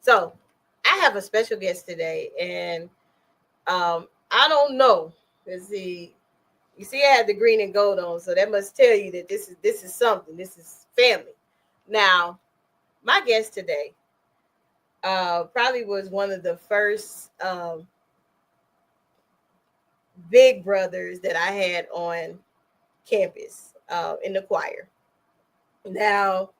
So I have a special guest today, and I don't know. Let's see. You see, I had the green and gold on, so that must tell you that this is something. This is family. Now, my guest today probably was one of the first big brothers that I had on campus in the choir. Now,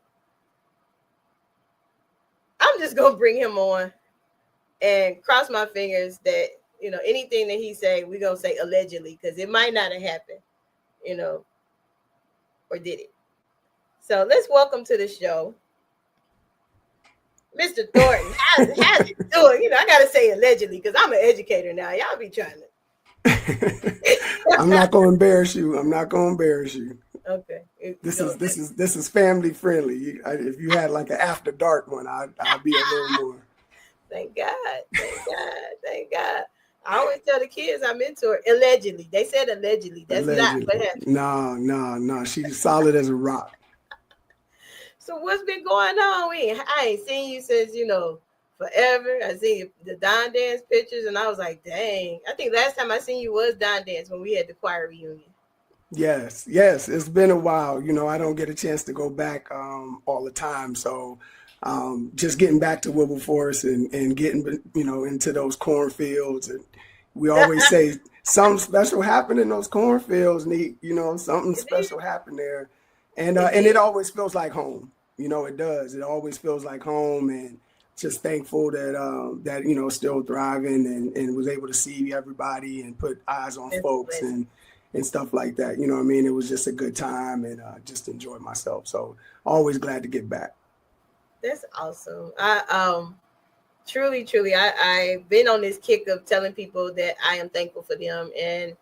I'm just gonna bring him on and cross my fingers that anything that he say, we're gonna say allegedly, because it might not have happened, or did it? So let's welcome to the show, Mr. Thornton. How's it doing? I gotta say allegedly because I'm an educator now. Y'all be trying to. I'm not gonna embarrass you. Okay. This is family friendly. If you had like an after dark one, I'd be a little more. Thank God. I always tell the kids I mentor allegedly. They said allegedly. That's allegedly. Not what happened. No. She's solid as a rock. So what's been going on? I ain't seen you since forever. I seen the Don Dance pictures, and I was like, dang. I think last time I seen you was Don Dance when we had the choir reunion. Yes, it's been a while. I don't get a chance to go back all the time. So just getting back to Wilberforce and getting, into those cornfields. And we always say something special happened in those cornfields. Something special happened there. And it always feels like home. It does. It always feels like home. And just thankful that still thriving and was able to see everybody and put eyes on folks and stuff like that. It was just a good time and just enjoyed myself. So always glad to get back. That's awesome. I truly, I've been on this kick of telling people that I am thankful for them, and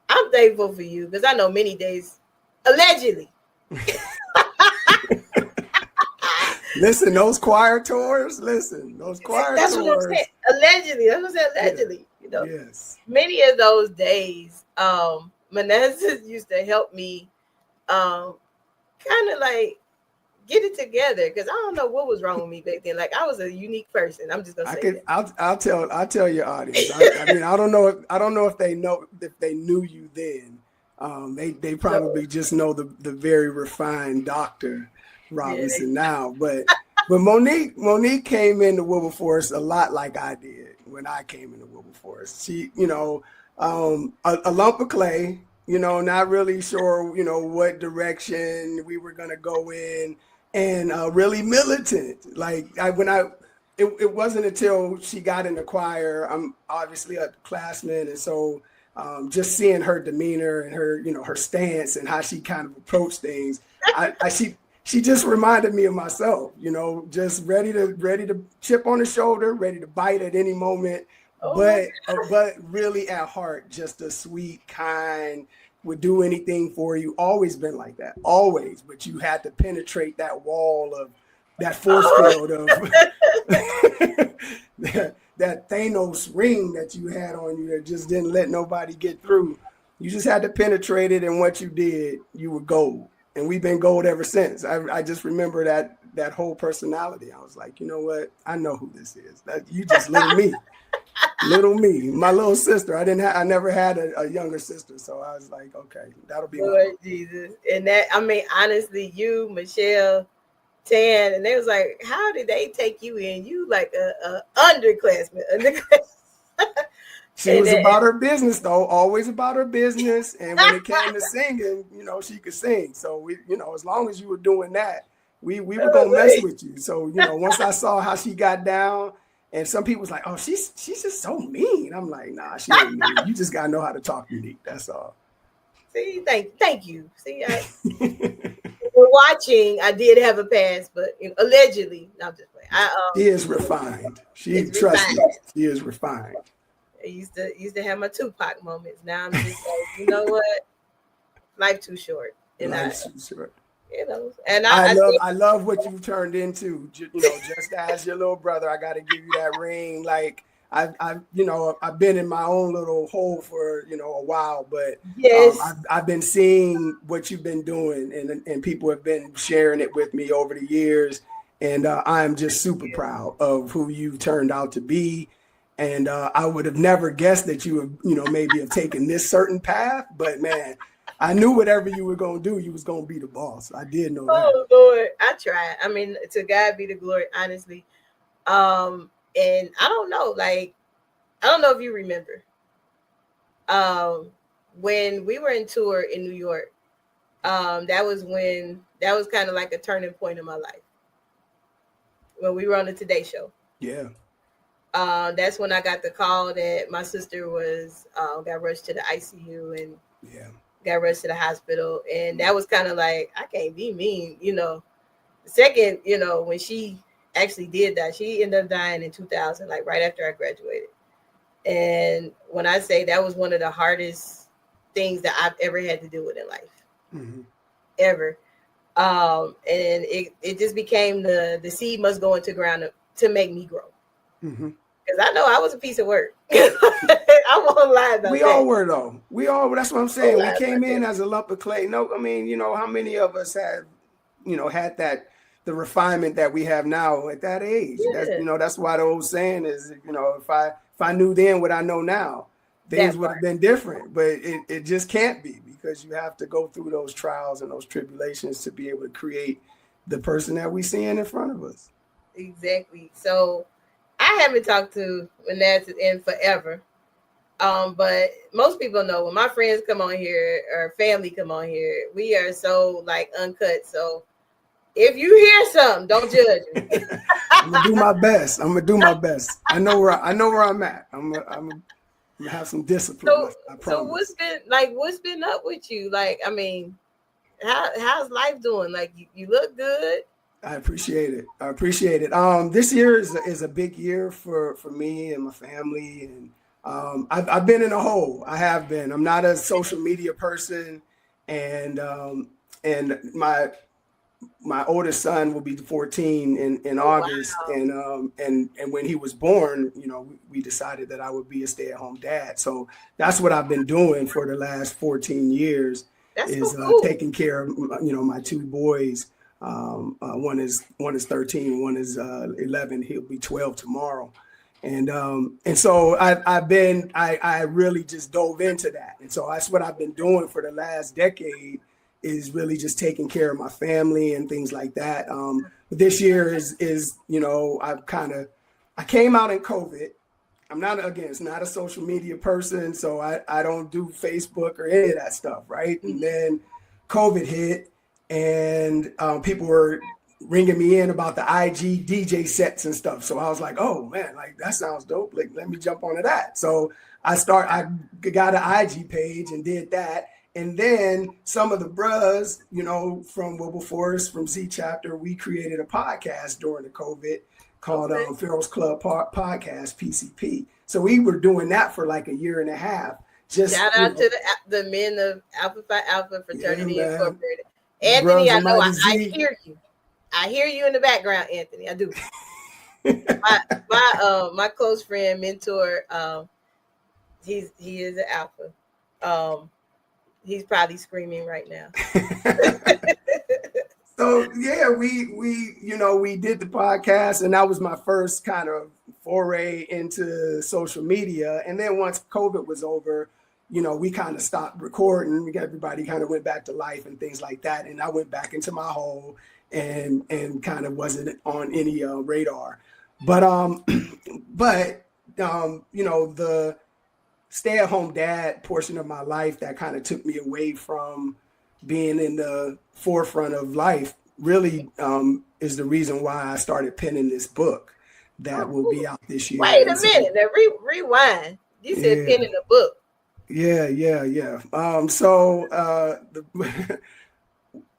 I'm thankful for you because I know many days, allegedly. Listen, those choir tours. That's what I'm saying. Allegedly, that's what I'm saying. Allegedly, Yes. Many of those days, Manasseh used to help me, kind of like get it together because I don't know what was wrong with me back then. Like I was a unique person. I'm just gonna say that. I'll tell your audience. I don't know if they knew you then. They probably just know the very refined Dr. Robinson now. But Monique came into Wilberforce a lot like I did when I came into Wilberforce. She, a lump of clay, not really sure, what direction we were gonna go in, and really militant. Like it wasn't until she got in the choir. I'm obviously a classman, and so just seeing her demeanor and her, her stance and how she kind of approached things, she just reminded me of myself, just ready to chip on the shoulder, ready to bite at any moment, but really at heart, just a sweet, kind, would do anything for you. Always been like that, always. But you had to penetrate that wall of that force field of that Thanos ring that you had on you that just didn't let nobody get through. You just had to penetrate it, and what you did, you were gold. And we've been gold ever since. I just remember that whole personality. I was like, you know what? I know who this is. You just little me. Little me, my little sister. I never had a younger sister, so I was like, okay, that'll be Lord Jesus. And that, honestly, you, Michelle, Tan, and they was like, how did they take you in? You like a underclassman. She was about her business, though, always about her business. And when it came to singing, she could sing. So we, as long as you were doing that, we were gonna mess with you. So once I saw how she got down. And some people was like, oh, she's just so mean. I'm like, nah, she ain't mean. You just gotta know how to talk unique. That's all. See, thank you. See, we're watching. I did have a pass, but allegedly, no, I'm just playing. She is refined. Trust me, she is refined. I used to have my Tupac moments. Now I'm just like, you know what? Life too short. Life's too short. And I love what you've turned into. Just as your little brother, I got to give you that ring. Like I've been in my own little hole for a while, but yes. I've been seeing what you've been doing, and people have been sharing it with me over the years, And I am just super proud of who you've turned out to be. And I would have never guessed that you would, maybe have taken this certain path. But man, I knew whatever you were going to do, you was going to be the boss. I did know that. Oh Lord, I tried. I mean, to God be the glory, honestly. And I don't know, I don't know if you remember. When we were in tour in New York, that was kind of like a turning point in my life. When we were on the Today Show. Yeah. That's when I got the call that my sister was got rushed to the ICU and got rushed to the hospital. And that was kind of like, I can't be mean, The second, when she actually did that, she ended up dying in 2000, like right after I graduated. And when I say that was one of the hardest things that I've ever had to deal with in life, ever. And it just became the seed must go into ground to make me grow. Because I know I was a piece of work. I won't lie about that. We all were, though. That's what I'm saying. We came in as a lump of clay. No, I mean, how many of us have, had the refinement that we have now at that age? Yeah. That's why the old saying is, if I knew then what I know now, things would have been different. But it just can't be, because you have to go through those trials and those tribulations to be able to create the person that we see in front of us. Exactly. So I haven't talked to Manasseh in forever. But most people know when my friends come on here or family come on here, we are so uncut. So if you hear something, don't judge me. I'm gonna do my best. I know where I'm at. I'm gonna have some discipline. So what's been up with you? How's life doing? You look good. I appreciate it. This year is a big year for me and my family, and I've been in a hole. I have been. I'm not a social media person, and my oldest son will be 14 in August. Wow. And when he was born, we decided that I would be a stay-at-home dad. So that's what I've been doing for the last 14 years. That's is so cool. Taking care of my two boys. One is 13, one is 11. He'll be 12 tomorrow. And so I really just dove into that. And so that's what I've been doing for the last decade, is really just taking care of my family and things like that. This year is I came out in COVID. I'm not a social media person, so I don't do Facebook or any of that stuff, right? And then COVID hit, and people were ringing me in about the IG DJ sets and stuff. So I was like, oh man, that sounds dope. Let me jump onto that. So I got an IG page and did that. And then some of the bros, from Wilberforce, from Z Chapter, we created a podcast during the COVID called Pharaoh's Club Podcast, PCP. So we were doing that for a year and a half. Just shout out to the men of Alpha Phi Alpha Fraternity Incorporated. Anthony, I know I hear you. I hear you in the background, Anthony. I do. my close friend, mentor, he is an Alpha. He's probably screaming right now. So yeah, we did the podcast, and that was my first kind of foray into social media. And then once COVID was over, we kind of stopped recording. Everybody kind of went back to life and things like that. And I went back into my hole and kind of wasn't on any radar. But the stay-at-home dad portion of my life that kind of took me away from being in the forefront of life really is the reason why I started penning this book that will be out this year. Wait a minute, now rewind. You said penning a book. Yeah.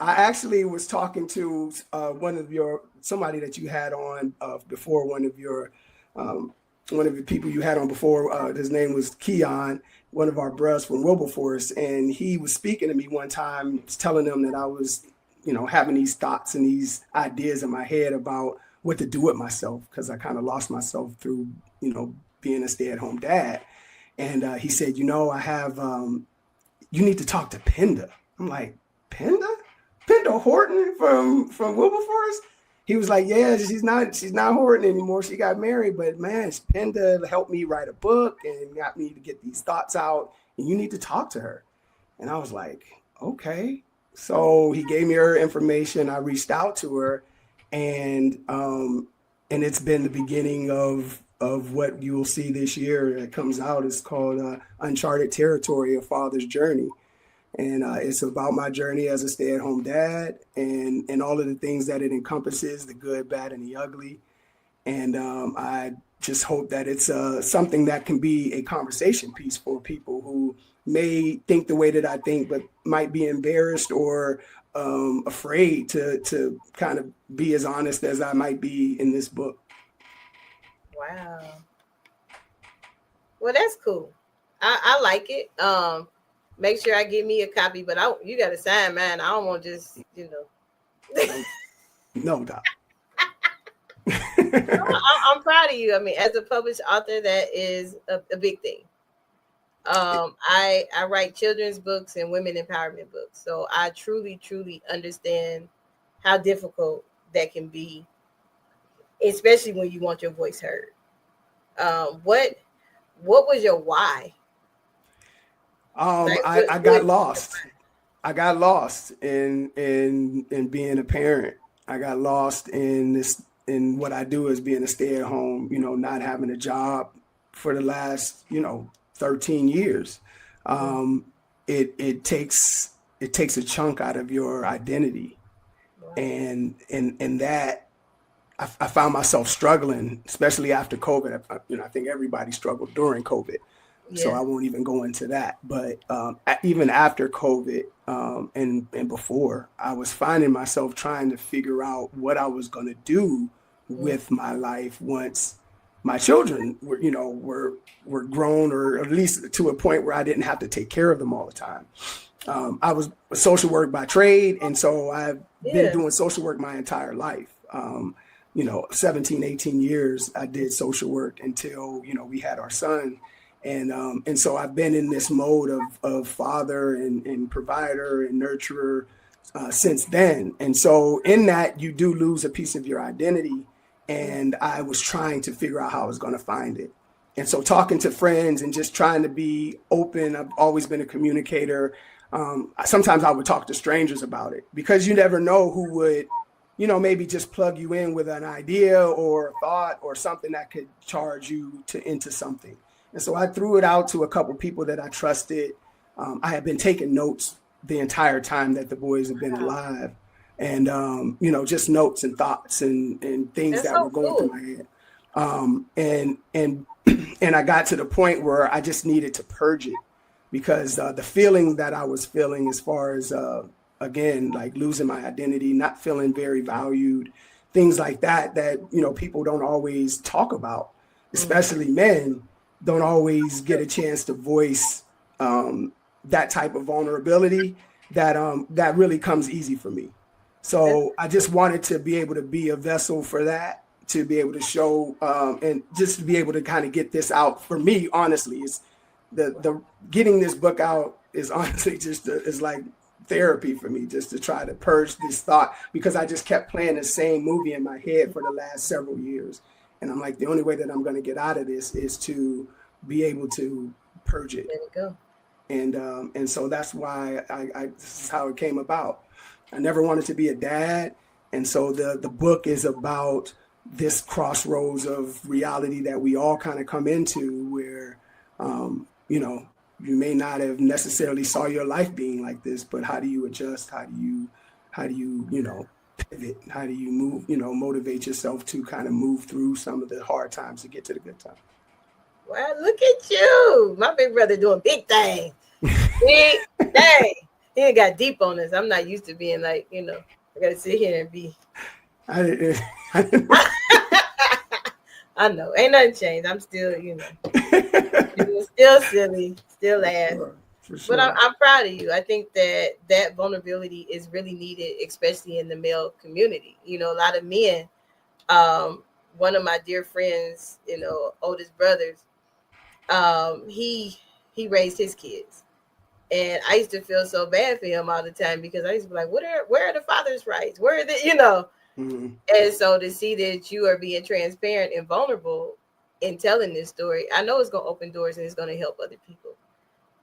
I actually was talking to somebody that you had on before, one of the people you had on before. His name was Keon, one of our bros from Wilberforce, and he was speaking to me one time, telling them that I was, having these thoughts and these ideas in my head about what to do with myself, because I kind of lost myself through, being a stay-at-home dad. And he said, I have, you need to talk to Penda. I'm like, Penda Horton from Wilberforce? he was like, yeah, she's not Horton anymore. She got married, but man, Penda helped me write a book and got me to get these thoughts out, and you need to talk to her. And I was like, okay. So he gave me her information. I reached out to her, and it's been the beginning of what you will see this year that comes out. It's called Uncharted Territory: A Father's Journey. And it's about my journey as a stay-at-home dad and all of the things that it encompasses, the good, bad, and the ugly. And I just hope that it's something that can be a conversation piece for people who may think the way that I think, but might be embarrassed or afraid to kind of be as honest as I might be in this book. Wow. Well, that's cool. I like it. Make sure I give me a copy, but you got to sign mine. I don't want just, No, Doc. I'm proud of you. I mean, as a published author, that is a big thing. I write children's books and women empowerment books. So I truly, truly understand how difficult that can be, especially when you want your voice heard. What was your why? I got lost. I got lost in being a parent. I got lost in what I do as being a stay-at-home, not having a job for the last, 13 years. It takes a chunk out of your identity. Wow. And that I found myself struggling, especially after COVID. I think everybody struggled during COVID. Yeah. So I won't even go into that. But even after COVID and before, I was finding myself trying to figure out what I was going to do with my life once my children were grown, or at least to a point where I didn't have to take care of them all the time. I was a social work by trade, and so I've been doing social work my entire life. 17, 18 years I did social work until, we had our son. And so I've been in this mode of father and provider and nurturer since then. And so in that, you do lose a piece of your identity. And I was trying to figure out how I was going to find it. And so talking to friends and just trying to be open. I've always been a communicator. Sometimes I would talk to strangers about it, because you never know who would, maybe just plug you in with an idea or a thought or something that could charge you into something. And so I threw it out to a couple of people that I trusted. I had been taking notes the entire time that the boys have been alive, and just notes and thoughts and things that were going through my head. And I got to the point where I just needed to purge it, because the feeling that I was feeling, as far as again, like losing my identity, not feeling very valued, things like that people don't always talk about, especially men. Don't always get a chance to voice that type of vulnerability that really comes easy for me. So I just wanted to be able to be a vessel for that, to be able to show and just to be able to kind of get this out. For me, honestly, is the getting this book out is honestly is like therapy for me, just to try to purge this thought, because I just kept playing the same movie in my head for the last several years. And I'm like, the only way that I'm going to get out of this is to be able to purge it. There you go. And so that's why this is how it came about. I never wanted to be a dad. And so the book is about this crossroads of reality that we all kind of come into, where, you may not have necessarily saw your life being like this, but how do you adjust? How do you pivot? How do you move, motivate yourself to kind of move through some of the hard times to get to the good times? Well, look at you. My big brother doing big things. Big thing. He ain't got deep on this. I'm not used to being like, I got to sit here and be. I didn't I know. Ain't nothing changed. I'm still, still silly, still laugh. For sure. But I'm proud of you. I think that vulnerability is really needed, especially in the male community. A lot of men, one of my dear friends, oldest brothers, he raised his kids. And I used to feel so bad for him all the time, because I used to be like, where are the father's rights? Where are the, Mm-hmm. And so to see that you are being transparent and vulnerable in telling this story, I know it's going to open doors and it's going to help other people.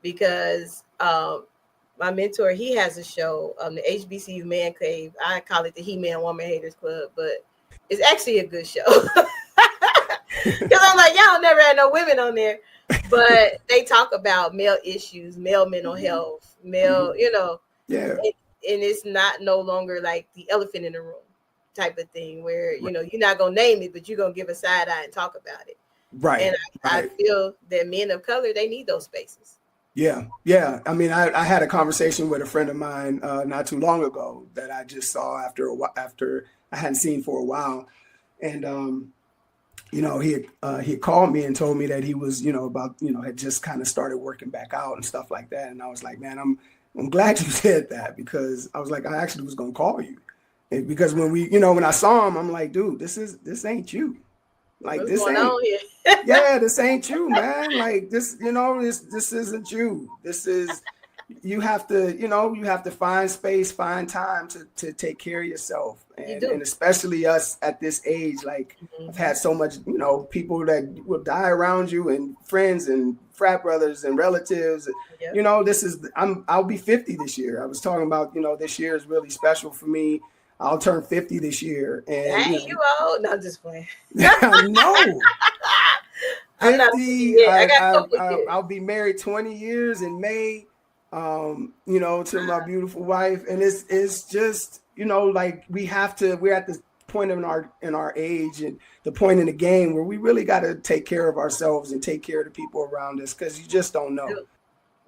Because my mentor, he has a show, the HBCU Man Cave. I call it the He-Man Woman Haters Club, but it's actually a good show. Because I'm like, y'all never had no women on there. But they talk about male issues, male mental health, male, you know. Yeah. And it's not no longer like the elephant in the room type of thing where, you know, you're not going to name it, but you're going to give a side eye and talk about it. Right. And I feel that men of color, they need those spaces. Yeah. Yeah. I mean, I had a conversation with a friend of mine not too long ago that I just saw after I hadn't seen for a while. And, you know, he had called me and told me that he was, you know, had just kind of started working back out and stuff like that. And I was like, man, I'm glad you said that, because I was like, I actually was going to call you. And because when I saw him, I'm like, dude, this ain't you. Like, What's this going ain't, on here? yeah, this ain't you, man. Like, this, you know, this isn't you. This is, you have to find space, find time to take care of yourself. And especially us at this age, like, I've had so much, you know, people that will die around you, and friends and frat brothers and relatives. Yep. You know, I'll be 50 this year. I was talking about, you know, this year is really special for me. I'll turn 50 this year. And you old? No, I'm just playing. No. 50. I'll be married 20 years in May. You know, to my beautiful wife. And it's just, you know, like we're at this point in our age and the point in the game where we really got to take care of ourselves and take care of the people around us, because you just don't know.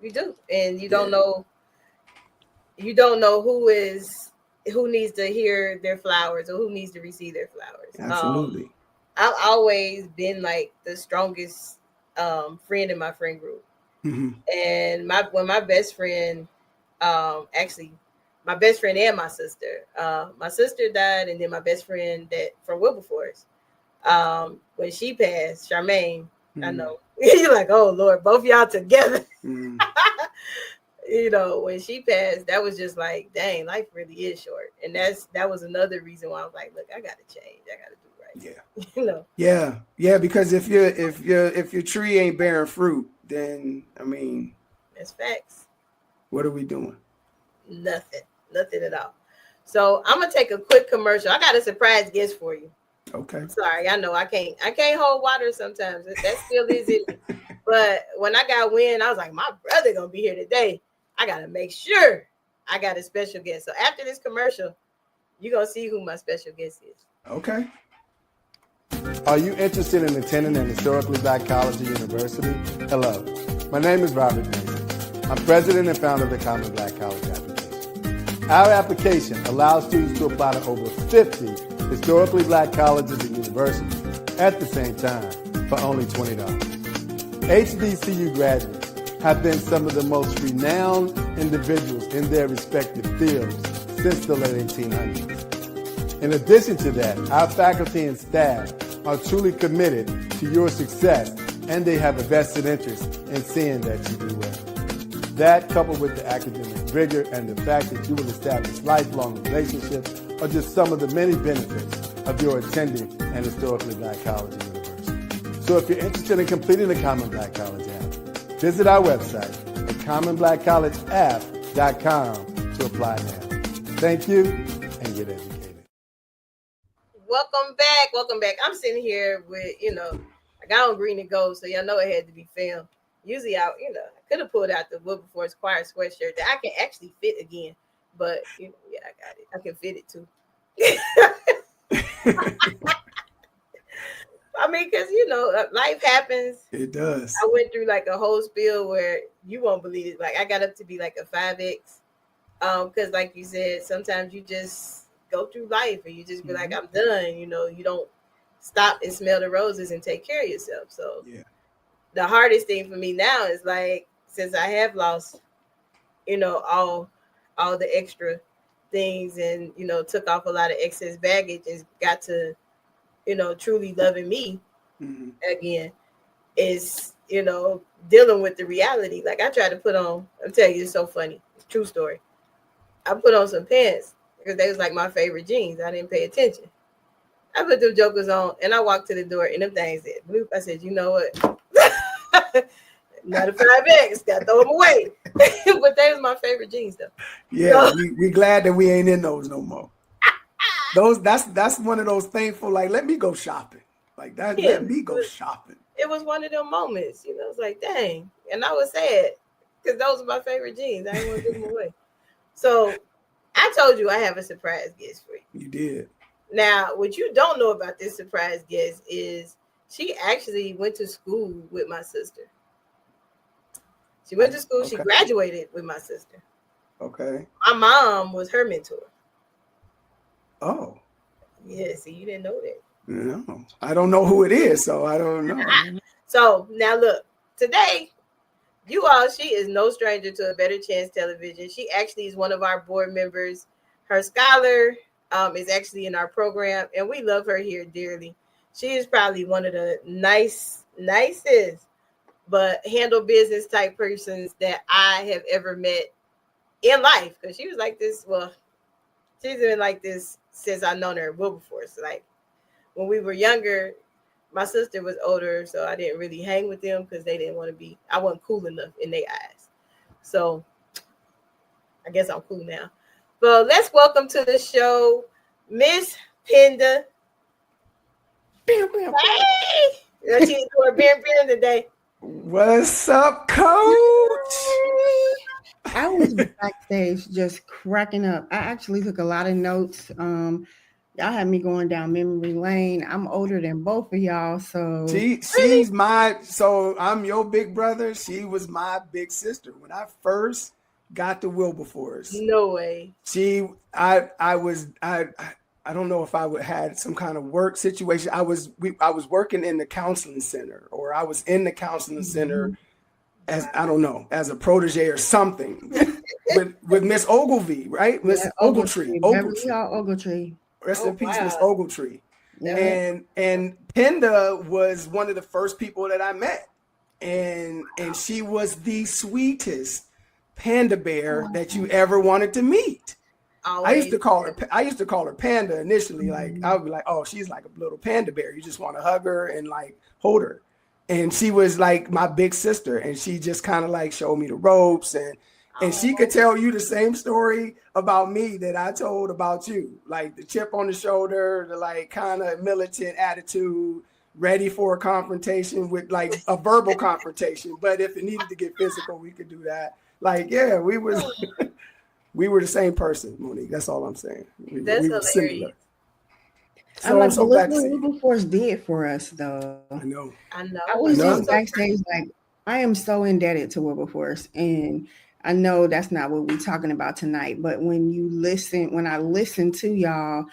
You do. And you don't know who needs to hear their flowers or who needs to receive their flowers. Absolutely. I've always been like the strongest friend in my friend group. Mm-hmm. And when my best friend, actually my best friend and my sister died, and then my best friend that from Wilberforce, when she passed, Charmaine, I know you're like, oh Lord, both y'all together. You know, when she passed, that was just like, dang, life really is short. And that was another reason why I was like, look, I gotta change. I gotta do right. Yeah. You know. Yeah. Because if your tree ain't bearing fruit, then I mean, that's facts. What are we doing? Nothing at all. So I'm gonna take a quick commercial. I got a surprise guest for you. Okay. Sorry, I know I can't hold water sometimes. That still is it. But when I got wind, I was like, my brother gonna be here today. I gotta make sure I got a special guest. So after this commercial, you're gonna see who my special guest is. Okay. Are you interested in attending an historically black college or university? Hello, my name is Robert and Gena. I'm president and founder of the Common Black College application. Our application allows students to apply to over 50 historically black colleges and universities at the same time for only $20. HBCU graduates have been some of the most renowned individuals in their respective fields since the late 1800s. In addition to that, our faculty and staff are truly committed to your success, and they have a vested interest in seeing that you do well. That, coupled with the academic rigor and the fact that you will establish lifelong relationships, are just some of the many benefits of your attending an historically black college or university. So if you're interested in completing the Common Black College app, visit our website at commonblackcollegeapp.com to apply now. Thank you, and get educated. Welcome back. I'm sitting here with, I got on green and gold, so y'all know it had to be filmed. Usually I could have pulled out the Wilberforce choir sweatshirt that I can actually fit again, but I got it. I can fit it too. I mean, because life happens. It does. I went through like a whole spiel where you won't believe it. Like I got up to be like a 5X. Because like you said, sometimes you just go through life and you just be like, I'm done. You don't stop and smell the roses and take care of yourself. So the hardest thing for me now is like, since I have lost, all the extra things and, took off a lot of excess baggage and got to, truly loving me again, is, dealing with the reality. Like I tried to put on, I'm telling you, it's so funny. It's a true story. I put on some pants. because they was like my favorite jeans. I didn't pay attention. I put them jokers on and I walked to the door and them things said bloop. I said, you know what? Not a 5X, gotta throw them away. But they was my favorite jeans though. Yeah, we glad that we ain't in those no more. That's one of those thankful, like, let me go shopping. Like that, let me go shopping. It was one of them moments, you know, it's like, dang. And I was sad because those are my favorite jeans. I didn't want to give them away. So I told you I have a surprise guest for you. You did. Now, what you don't know about this surprise guest is she actually went to school with my sister. She went to school. Okay. She graduated with my sister. Okay. My mom was her mentor. Oh. Yeah, see, you didn't know that. No, I don't know who it is, so I don't know. So now look, today, you all, she is no stranger to A Better Chance Television. She actually is one of our board members. Her scholar is actually in our program, and we love her here dearly. She is probably one of the nicest, but handle business type persons that I have ever met in life. Because she was like this, well, she's been like this since I've known her at Wilberforce. Like, when we were younger, my sister was older, so I didn't really hang with them because they didn't want to be, I wasn't cool enough in their eyes. So I guess I'm cool now. But let's welcome to the show, Miss Penda. Hey! She's doing bam today. What's up, Coach? I was backstage just cracking up. I actually took a lot of notes. Y'all had me going down memory lane. I'm older than both of y'all, so so I'm your big brother. She was my big sister when I first got to Wilberforce. No way. I don't know if I had some kind of work situation. I was working in the counseling center, or I was in the counseling center as a protege or something with Miss Ogilvy, right? Miss Ogletree. Ogletree. Rest in peace, Miss Ogletree. Yeah. And Penda was one of the first people that I met. And she was the sweetest panda bear that you ever wanted to meet. Always. I used to call her Panda initially. Like, I would be like, oh, she's like a little panda bear. You just want to hug her and like hold her. And she was like my big sister, and she just kind of like showed me the ropes, and she could tell you the same story about me that I told about you, like the chip on the shoulder, the like kind of militant attitude, ready for a confrontation with like a verbal confrontation. But if it needed to get physical, we could do that. Like, yeah, we were the same person, Monique. That's all I'm saying. That's hilarious. Similar. So look what Wilberforce did for us, though. I know. I was just backstage like, I am so indebted to Wilberforce, and I know that's not what we're talking about tonight, but when I listen to y'all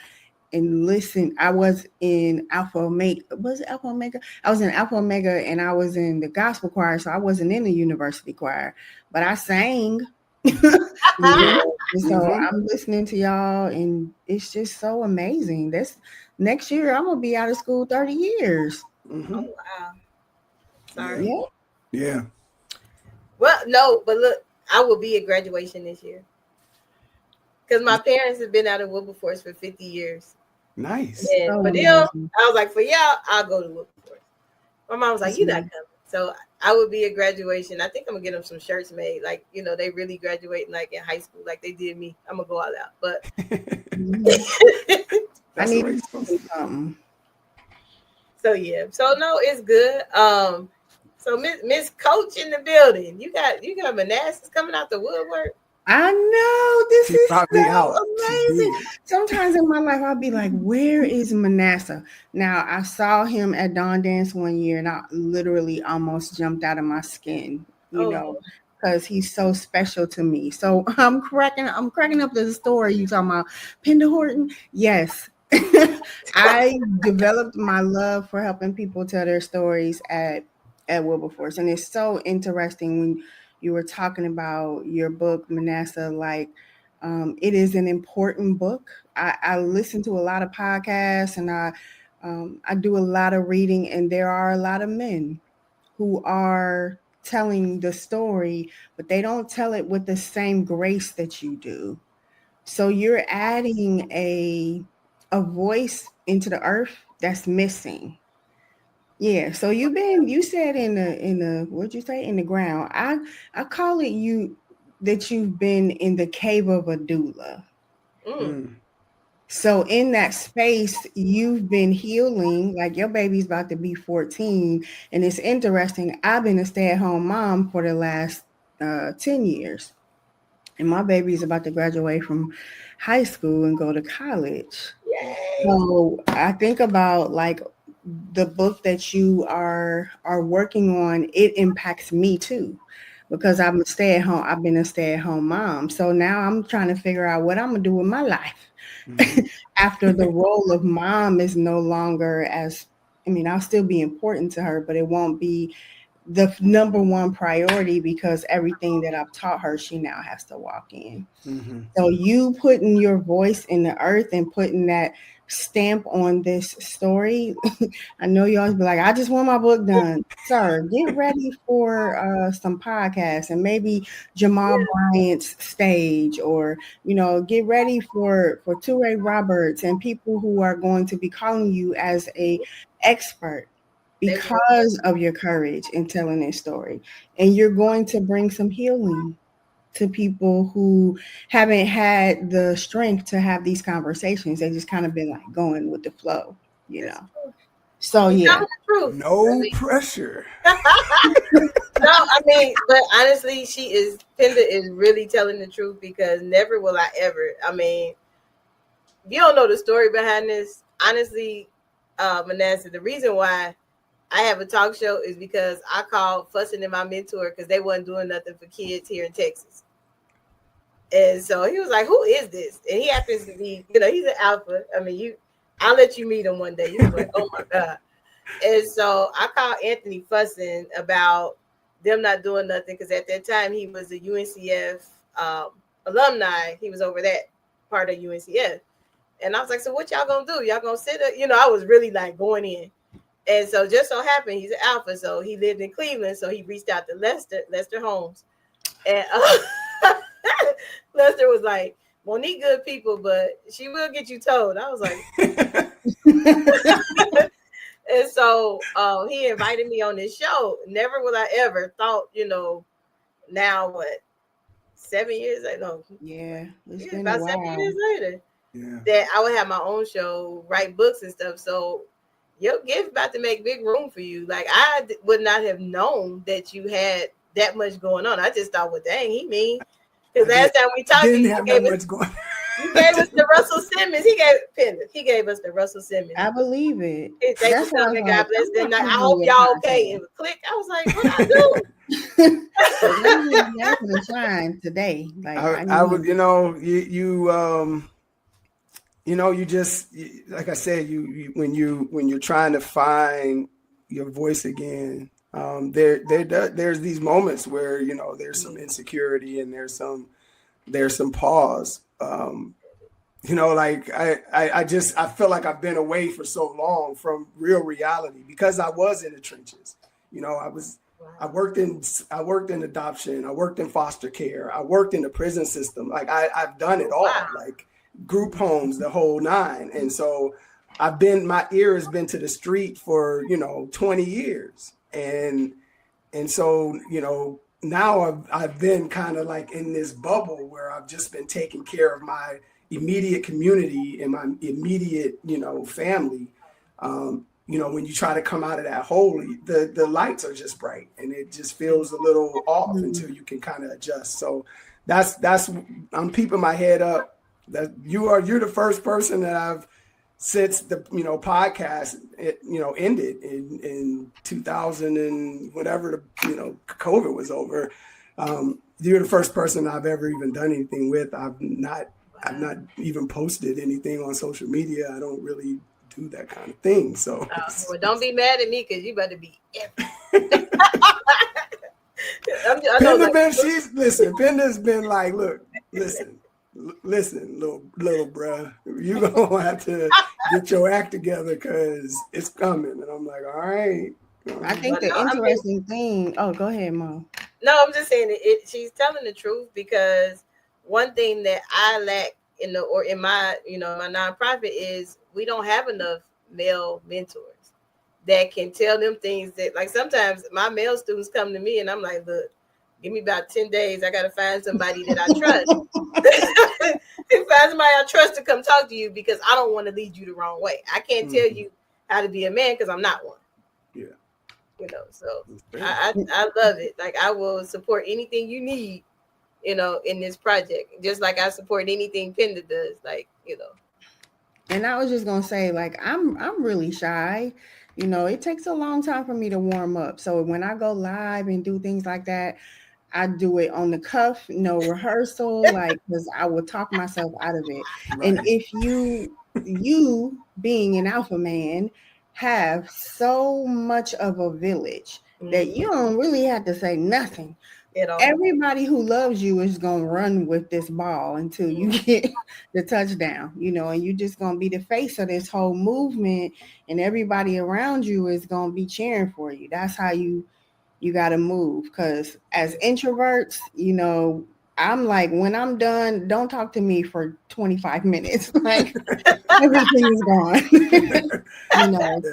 and listen, I was in Alpha Omega. Was it Alpha Omega? I was in Alpha Omega, and I was in the gospel choir, so I wasn't in the university choir, but I sang. So I'm listening to y'all, and it's just so amazing. Next year, I'm gonna be out of school 30 years. Mm-hmm. Oh wow! Sorry. Yeah. Well, no, but look, I will be at graduation this year because my parents have been out of Wilberforce for 50 years. Nice. And for them, I was like, for y'all, I'll go to Wilberforce. My mom was like, you're not coming. So I would be at graduation. I think I'm gonna get them some shirts made, like, you know, they really graduating like in high school, like they did me. I'm gonna go all out, but I need something. So yeah, so no, it's good. So Miss Coach in the building. You got Manasseh coming out the woodwork. I know, this is so amazing. Sometimes in my life, I'll be like, where is Manasseh? Now, I saw him at Dawn Dance one year, and I literally almost jumped out of my skin, you know, because he's so special to me. So I'm cracking up the story you talking about. Penda Horton? Yes. I developed my love for helping people tell their stories at Wilberforce. And it's so interesting when you were talking about your book, Manasseh, like it is an important book. I listen to a lot of podcasts, and I do a lot of reading, and there are a lot of men who are telling the story, but they don't tell it with the same grace that you do. So you're adding a voice into the earth that's missing. Yeah. So you said in the what'd you say, in the ground? I call it that you've been in the cave of a doula. So in that space, you've been healing. Like your baby's about to be 14. And it's interesting. I've been a stay-at-home mom for the last 10 years. And my baby is about to graduate from high school and go to college. Yay. So I think about like the book that you are working on, it impacts me too, because I've been a stay-at-home mom. So now I'm trying to figure out what I'm gonna do with my life after the role of mom is no longer I'll still be important to her, but it won't be the number one priority, because everything that I've taught her, she now has to walk in. So you putting your voice in the earth and putting that stamp on this story. I know you always be like, I just want my book done. Sir, get ready for some podcasts and maybe Jamal Bryant's stage, or get ready for Toure Roberts and people who are going to be calling you as a expert because of your courage in telling their story. And you're going to bring some healing to people who haven't had the strength to have these conversations. They just kind of been like going with the flow, So yeah, no pressure. No, but honestly, Penda is really telling the truth, because never will I ever. You don't know the story behind this. Honestly, Manasseh, the reason why I have a talk show is because I called Fussing and my mentor because they wasn't doing nothing for kids here in Texas. And so he was like, who is this? And he happens to be, he's an alpha. I'll let you meet him one day. You're like, oh my God. And so I called Anthony Fussing about them not doing nothing, because at that time he was a UNCF alumni. He was over that part of UNCF. And I was like, so what y'all gonna do? Y'all gonna sit up? I was really like going in. And so just so happened he's an alpha. So he lived in Cleveland. So he reached out to Lester Holmes. And Lester was like, Monique good people, but she will get you told. I was like, and so he invited me on this show. Never would I ever thought, now what, 7 years ago? Yeah, it's been about 7 years later. Yeah. That I would have my own show, write books and stuff. So your gift about to make big room for you. Like, I would not have known that you had that much going on. I just thought, well, dang, he mean. Because last time we talked, you gave us the Russell Simmons. He gave us the Russell Simmons. I believe it. Thank you, God bless them. I hope y'all okay. It was click. I was like, what I do? To shine today. Like I would, you just, like I said, you when you're trying to find your voice again, there's these moments where there's some insecurity and there's some pause. Like I feel like I've been away for so long from real reality because I was in the trenches. I worked in adoption. I worked in foster care. I worked in the prison system. Like I've done it all. Like group homes, the whole nine. And so my ear has been to the street for, 20 years. And so, now I've been kind of like in this bubble where I've just been taking care of my immediate community and my immediate, family. When you try to come out of that hole, the lights are just bright and it just feels a little off until you can kind of adjust. So that's I'm keeping my head up. That you're the first person that I've, since the podcast ended in 2000 and whatever COVID was over, you're the first person I've ever even done anything with. I've not even posted anything on social media. I don't really do that kind of thing. So well, don't be mad at me because you better be Penda's been like, look, listen, little bruh, you gonna have to get your act together because it's coming. And I'm like, all right. I think the interesting thing. Oh, go ahead, Mom. No, I'm just saying she's telling the truth, because one thing that I lack in my my nonprofit is we don't have enough male mentors that can tell them things that, like, sometimes my male students come to me and I'm like, look, give me about 10 days. I got to find somebody that I trust. Find somebody I trust to come talk to you, because I don't want to lead you the wrong way. I can't tell you how to be a man because I'm not one. Yeah. So I love it. Like, I will support anything you need, in this project, just like I support anything Penda does. Like, And I was just gonna say, like, I'm really shy. It takes a long time for me to warm up. So when I go live and do things like that, I do it on the cuff, no rehearsal, like, because I will talk myself out of it. Right. And if you being an alpha man have so much of a village that you don't really have to say nothing. Everybody who loves you is going to run with this ball until you get the touchdown, and you're just going to be the face of this whole movement, and everybody around you is going to be cheering for you. That's how you got to move. Because as introverts, I'm like, when I'm done, don't talk to me for 25 minutes. Like, everything is gone.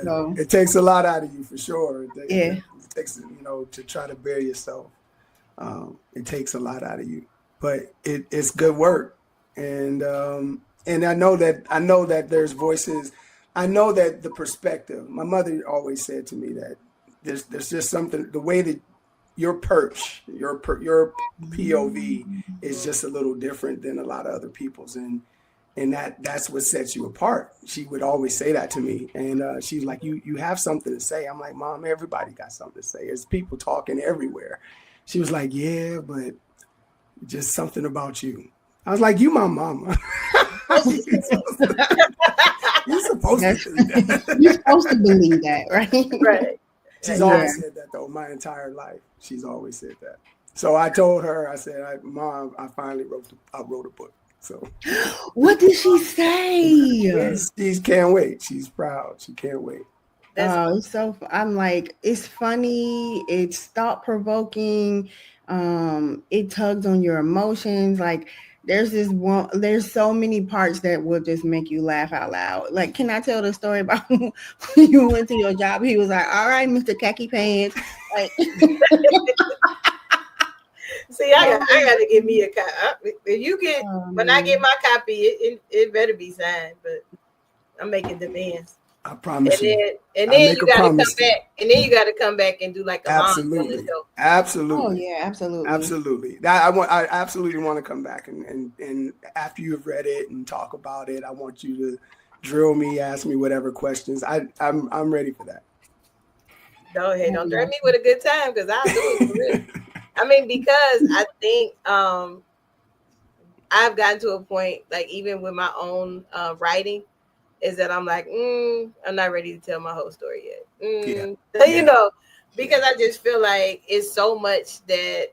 So it takes a lot out of you, for sure. It takes, to try to bear yourself. It takes a lot out of you, but it's good work. And I know that there's voices. I know that the perspective, my mother always said to me that there's just something, the way that your perch, your POV is just a little different than a lot of other people's. And that's what sets you apart. She would always say that to me. And she's like, you have something to say. I'm like, Mom, everybody got something to say. There's people talking everywhere. She was like, yeah, but just something about you. I was like, you my mama. You're supposed to believe that, right? Right. She's always said that, though, my entire life. She's always said that. So I told her, I said, Mom, I finally wrote a book. So what did she say? She can't wait. She's proud. She can't wait. So I'm like, it's funny, it's thought-provoking, it tugs on your emotions. Like, there's so many parts that will just make you laugh out loud. Like, can I tell the story about when you went to your job? He was like, all right, Mr. Khaki Pants. Like, see, I got to give me a copy. If when I get my copy, it better be signed, but I'm making demands. I promise you. And then you got to come back. And then you got to come back and do like a absolutely. Oh yeah, absolutely. I absolutely want to come back and after you have read it and talk about it, I want you to drill me, ask me whatever questions. I'm ready for that. Go ahead, don't threaten me with a good time, because I'll do it for real. I mean, because I think I've gotten to a point, like, even with my own writing, is that I'm like, I'm not ready to tell my whole story yet. Because I just feel like it's so much that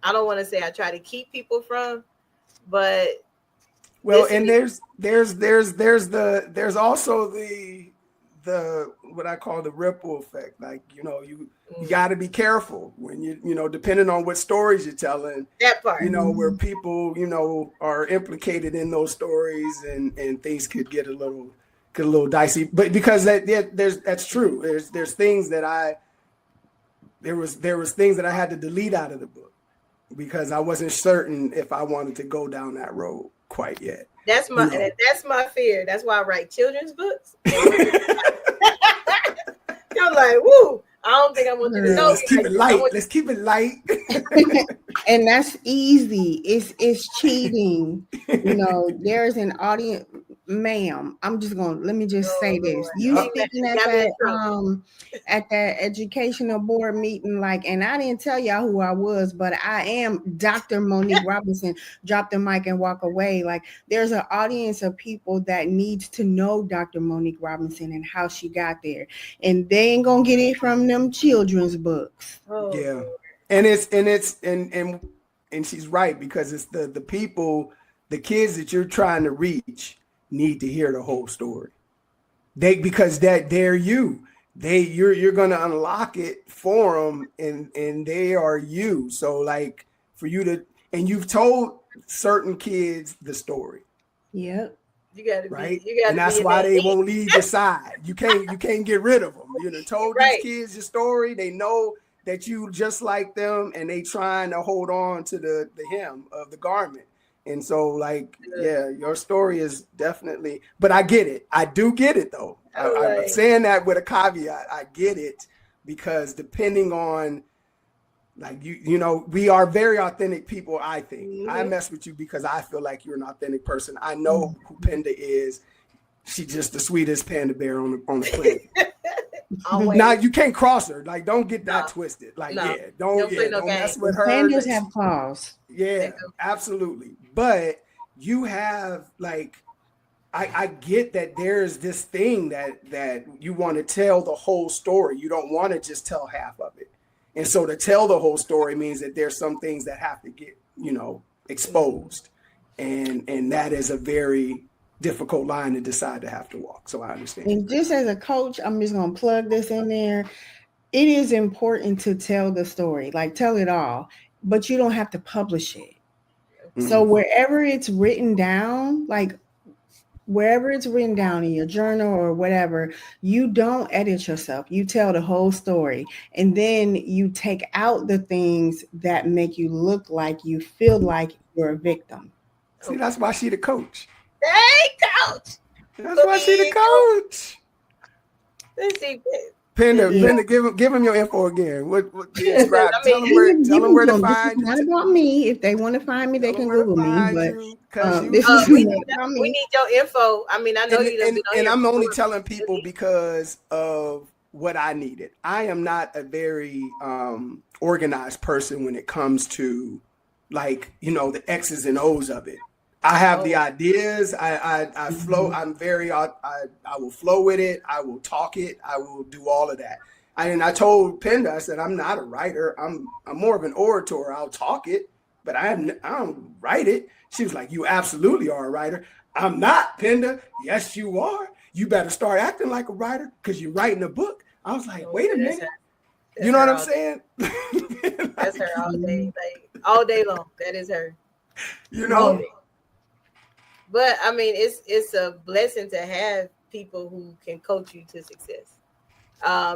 I don't want to say I try to keep people from, but and there's also the what I call the ripple effect. Like, you got to be careful when you depending on what stories you're telling, that part, where people, are implicated in those stories, and things could get a little dicey, but because that's true. There's things that there was things that I had to delete out of the book because I wasn't certain if I wanted to go down that road quite yet. That's my fear. That's why I write children's books. I'm like, woo, I don't think I want you to know. Let's keep it light. Let's keep it light. And that's easy. It's cheating. There's an audience, ma'am. Let me just say this. You speaking at that educational board meeting, and I didn't tell y'all who I was, but I am Dr. Monique Robinson. Drop the mic and walk away. Like, there's an audience of people that needs to know Dr. Monique Robinson and how she got there, and they ain't gonna get it from them children's books. Yeah, and she's right, because it's the people, the kids that you're trying to reach need to hear the whole story. Because they're you. You're gonna unlock it for them, and they are you. So, like, for you to, and you've told certain kids the story. Yep. You gotta right? be, you gotta and that's be why they elite. won't leave your side. You can't get rid of them. You know, told Right. these kids your story. They know that you just like them, and they trying to hold on to the hem of the garment. And so, like, yeah, your story is definitely. But I get it. I do get it though. I'm saying that with a caveat. I get it because depending on. Like you know, we are very authentic people. I think I mess with you because I feel like you're an authentic person. I know who Penda is. She's just the sweetest panda bear on the planet. Now you can't cross her. Like, don't get that twisted. Like, don't mess with her. Pandas have claws. Yeah, absolutely. But you have like, I get that there's this thing that you want to tell the whole story. You don't want to just tell half of it. And so to tell the whole story means that there's some things that have to get, exposed. And that is a very difficult line to decide to have to walk. So I understand. And just as a coach, I'm just going to plug this in there. It is important to tell the story, like tell it all, but you don't have to publish it. Mm-hmm. So wherever it's written down, like wherever it's written down in your journal or whatever, you don't edit yourself. You tell the whole story. And then you take out the things that make you look like you feel like you're a victim. See, that's why she the coach. Hey, coach. That's why she the coach. Let's see. Penda, give him your info again. What describe? Tell them where to find you. It's not about me. If they want to find me, they can Google me. But we need your info. I mean, I know you don't. And I'm only telling people because of what I needed. I am not a very organized person when it comes to the X's and O's of it. I have the ideas. I flow. I will flow with it. I will talk it. I will do all of that. I told Penda, I said, I'm not a writer. I'm more of an orator. I'll talk it, but I don't write it. She was like, you absolutely are a writer. I'm not, Penda. Yes, you are. You better start acting like a writer because you're writing a book. I was like, wait a minute. You know what I'm saying? That's her all day, all day long. That is her. But I mean, it's a blessing to have people who can coach you to success.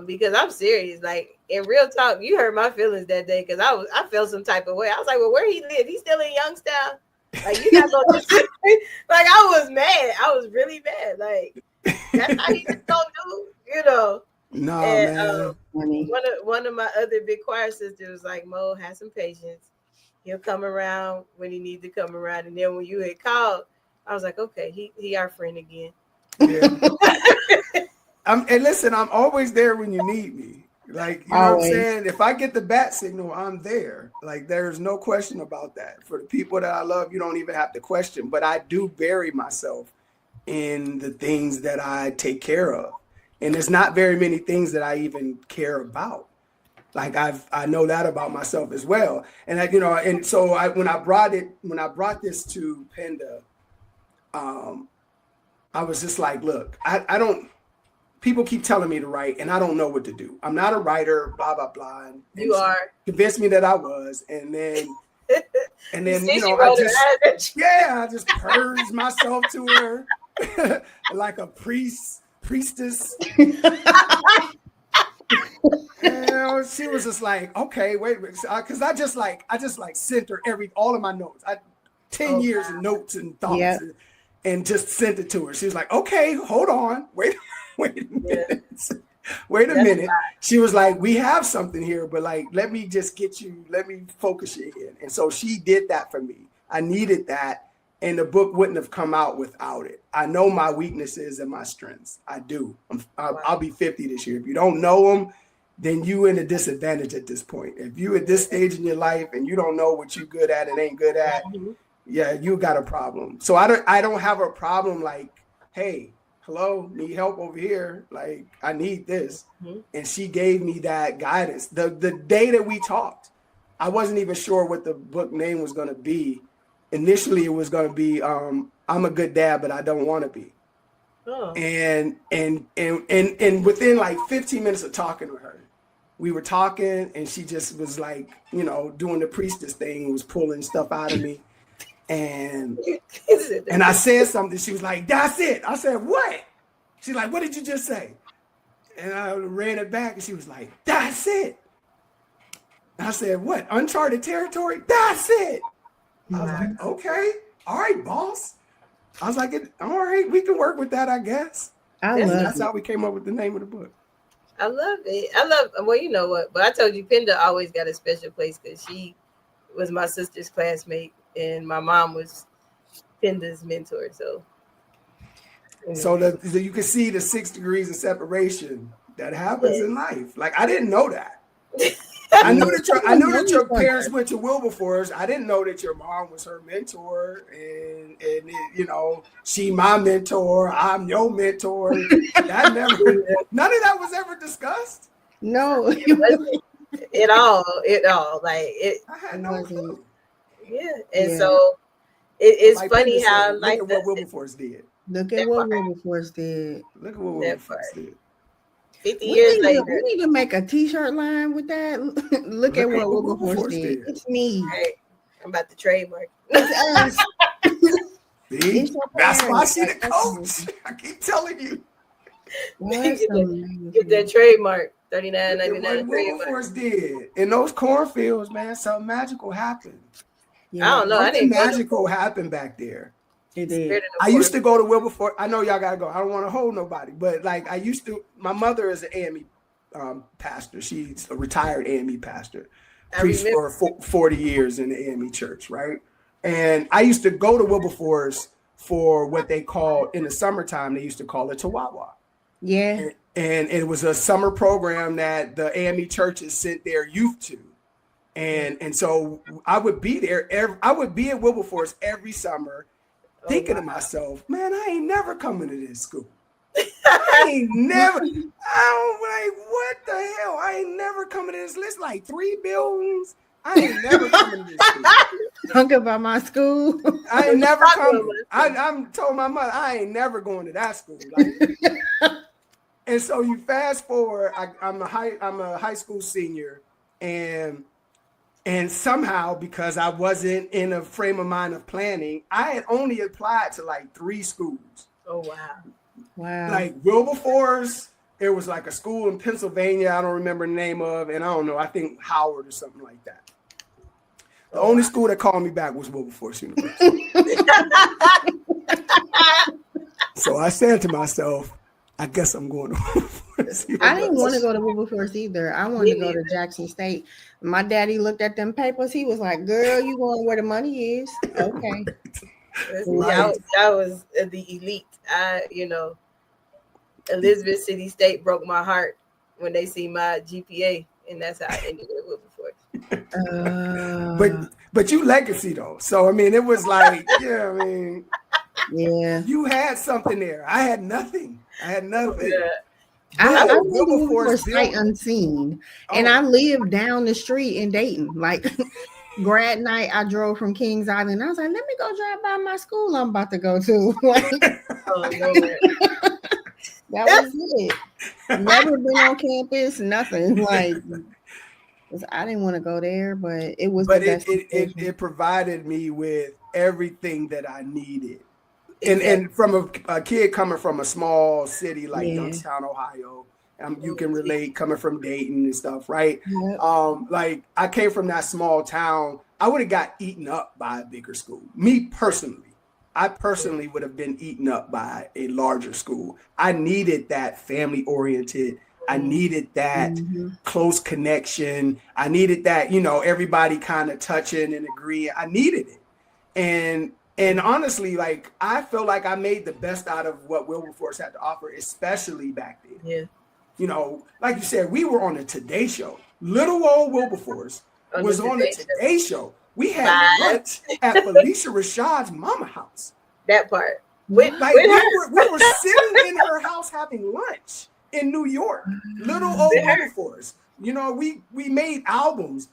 Because I'm serious. Like in real talk, you hurt my feelings that day because I felt some type of way. I was like, well, where he live? He's still in Youngstown. Like you're not gonna like I was mad. I was really mad. Like that's how he's gonna do, No, and, man. One of my other big choir sisters was like, Mo, have some patience. He'll come around when he needs to come around. And then when you had called, I was like, okay, he our friend again. Yeah. And listen, I'm always there when you need me. Like, you know what I'm saying? If I get the bat signal, I'm there. Like, there's no question about that. For the people that I love, you don't even have to question. But I do bury myself in the things that I take care of. And there's not very many things that I even care about. Like I know that about myself as well. And and so when I brought this to Penda, I was just like, look, I don't. People keep telling me to write, and I don't know what to do. I'm not a writer, blah blah blah. And you are convinced me that I was, and then I just purged myself to her like a priestess. And she was just like, okay, wait, because I just sent her all of my notes. 10 years of notes and thoughts, and just sent it to her. She was like, okay, hold on, wait a minute. Wait a minute. She was like, we have something here, but let me focus you in. And so she did that for me. I needed that. And the book wouldn't have come out without it. I know my weaknesses and my strengths. I do. I'll be 50 this year. If you don't know them, then you in a disadvantage at this point. If you at this stage in your life and you don't know what you're good at and ain't good at, you got a problem. So I don't have a problem like, hey, hello, need help over here. Like, I need this. And she gave me that guidance. The day that we talked, I wasn't even sure what the book name was going to be. Initially, it was going to be I'm a good dad, but I don't want to be. Oh. And within like 15 minutes of talking with her, we were talking, and she just was like, doing the priestess thing, was pulling stuff out of me. And I said something. She was like, "That's it." I said, "What?" She's like, "What did you just say?" And I ran it back, and she was like, "That's it." And I said, "What? Uncharted territory? That's it." I was like, "Okay, all right, boss." I was like, "All right, we can work with that, I guess." That's how we came up with the name of the book. I love it. Well, you know what? But I told you, Penda always got a special place because she was my sister's classmate, and my mom was Penda's mentor. So you can see the 6 degrees of separation that happens in life. Like, I didn't know that. I knew that your parents went to Wilberforce. I didn't know that your mom was her mentor, and she my mentor. I'm your mentor. None of that was ever discussed. No, it all like it. I had no clue. Yeah, and so it's like funny how look at what Wilberforce did. Look at what Wilberforce did. 50 years later. We need to make a t-shirt line with that. Look at what Wilberforce did. It's me. Right. I'm about to trademark. See? That's why she the coach. I keep telling you. Get that trademark. $39.99. What Wilberforce did in those cornfields, man, something magical happened. Yeah. I don't know. Something magical happened back there. It did. I used to go to Wilberforce. I know y'all gotta go. I don't want to hold nobody, but like I used to. My mother is an AME pastor. She's a retired AME pastor, preached for 40 years in the AME church, right? And I used to go to Wilberforce for what they called in the summertime. They used to call it Tawawa. Yeah. And it was a summer program that the AME churches sent their youth to, and so I would be there. I would be at Wilberforce every summer. Thinking to myself, man, I ain't never coming to this school. What the hell? I ain't never coming to this list. Like 3 buildings. I ain't never coming to this school. Talk about my school. I ain't never coming. I'm told my mother I ain't never going to that school. Like, and so you fast forward. I'm a high school senior, and somehow, because I wasn't in a frame of mind of planning, I had only applied to like 3 schools. Oh, wow. Like Wilberforce, it was like a school in Pennsylvania I don't remember the name of, and I don't know, I think Howard or something like that. The only school that called me back was Wilberforce University. So I said to myself, I guess I'm going to Wilberforce. I didn't want to go to Wilberforce either. I wanted to go to Jackson State. My daddy looked at them papers. He was like, "Girl, you going where the money is?" Okay. Y'all was the elite. Elizabeth City State broke my heart when they see my GPA, and that's how I ended up with Wilberforce. But you legacy though, so I mean, it was like, yeah, you had something there. I had nothing. Yeah. I Wilberforce sight unseen, and I lived down the street in Dayton. Like grad night, I drove from Kings Island. I was like, let me go drive by my school I'm about to go to. Like, that was it. Never been on campus, nothing. Like, I didn't want to go there, but it was. But it provided me with everything that I needed. And from a kid coming from a small city like Youngstown, Ohio, you can relate coming from Dayton and stuff, right? Yeah. Like I came from that small town. I would have got eaten up by a bigger school. Me personally, I personally would have been eaten up by a larger school. I needed that family oriented. I needed that close connection. I needed that, everybody kind of touching and agreeing. I needed it. And honestly, like I feel like I made the best out of what Wilberforce had to offer, especially back then. Yeah. Like you said, we were on the Today Show. Little old Wilberforce was on the Today Show. We had lunch at Felicia Rashad's mama house. That part. We were sitting in her house having lunch in New York. Little old Wilberforce. We made albums.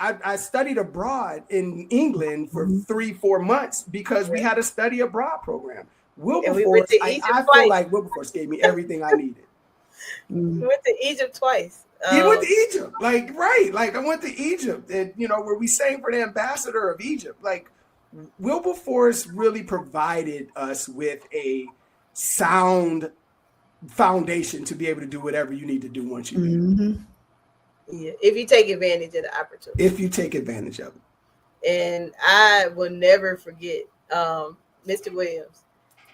I studied abroad in England for 3-4 months because we had a study abroad program. Wilberforce, I feel like Wilberforce gave me everything I needed. We went to Egypt twice. He went to Egypt, right. Like I went to Egypt and, where we sang for the ambassador of Egypt. Like Wilberforce really provided us with a sound foundation to be able to do whatever you need to do once you leave. Yeah, if you take advantage of the opportunity. If you take advantage of it. And I will never forget Mr. Williams.